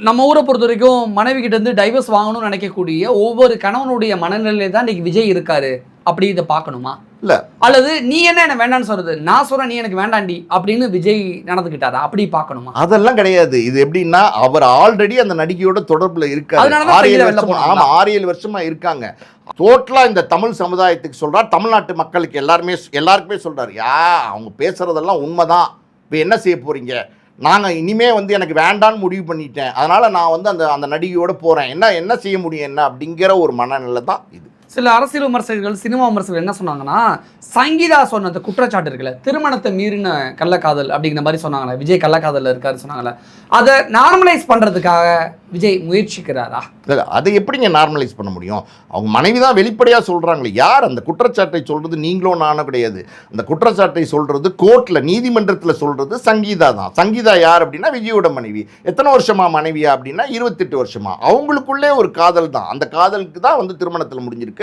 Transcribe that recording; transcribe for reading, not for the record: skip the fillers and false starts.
நம்ம ஊரை பொறுத்த வரைக்கும் மனைவி கிட்ட இருந்து டைவர்ஸ் வாங்கணும்னு நினைக்கக்கூடிய ஒவ்வொரு கணவனுடைய மனநிலையில தான் இன்னைக்கு விஜய் இருக்காரு. அப்படி இதை பார்க்கணுமா? இல்ல அல்லது நீ என்ன வேண்டான்னு சொல்றது, நான் சொல்றேன் நீ எனக்கு வேண்டாண்டி அப்படின்னு விஜய் நடந்துக்கிட்டாரா? அப்படி பார்க்கணுமா? அதெல்லாம் கிடையாது. இது எப்படின்னா அவர் ஆல்ரெடி அந்த நடிகையோட தொடர்புல இருக்காரு. அதனாலதான் 6-7 வெளில வருஷமா போனாங்களா? ஆமா 6-7 வருஷமா இருக்காங்க. டோட்டலா இந்த தமிழ் சமுதாயத்துக்கு சொல்றார், தமிழ்நாட்டு மக்களுக்கு எல்லாருக்குமே சொல்றாரு. அவங்க பேசுறதெல்லாம் உண்மைதான். இப்போ என்ன செய்ய போறீங்க? நாங்கள் இனிமே எனக்கு வேண்டான்னு முடிவு பண்ணிட்டேன். அதனால நான் அந்த நடிகையோட போறேன். என்ன செய்ய முடியும் என்ன அப்படிங்கிற ஒரு மனநிலை தான் இது. சில அரசியல் விமர்சகர்கள், சினிமா விமர்சகர்கள் என்ன சொன்னாங்கன்னா, சங்கீதா சொன்ன அந்த குற்றச்சாட்டு இருக்குல்ல, திருமணத்தை மீறின கள்ளக்காதல் அப்படிங்கிற மாதிரி சொன்னாங்களே, விஜய் கள்ளக்காதலில் இருக்காரு சொன்னாங்களே, அதை நார்மலைஸ் பண்ணுறதுக்காக விஜய் முயற்சிக்கிறாரா? இல்லை, அதை எப்படிங்க நார்மலைஸ் பண்ண முடியும்? அவங்க மனைவி தான் வெளிப்படையாக சொல்கிறாங்களே. யார் அந்த குற்றச்சாட்டை சொல்கிறது? நீங்களும் நானும் கிடையாது. அந்த குற்றச்சாட்டை சொல்கிறது கோர்ட்டில், நீதிமன்றத்தில் சொல்கிறது சங்கீதா தான். சங்கீதா யார் அப்படின்னா விஜயோட மனைவி. எத்தனை வருஷமா மனைவியா அப்படின்னா 28 வருஷமா. அவங்களுக்குள்ளே ஒரு காதல் தான். அந்த காதலுக்கு தான் திருமணத்தில் முடிஞ்சிருக்கு.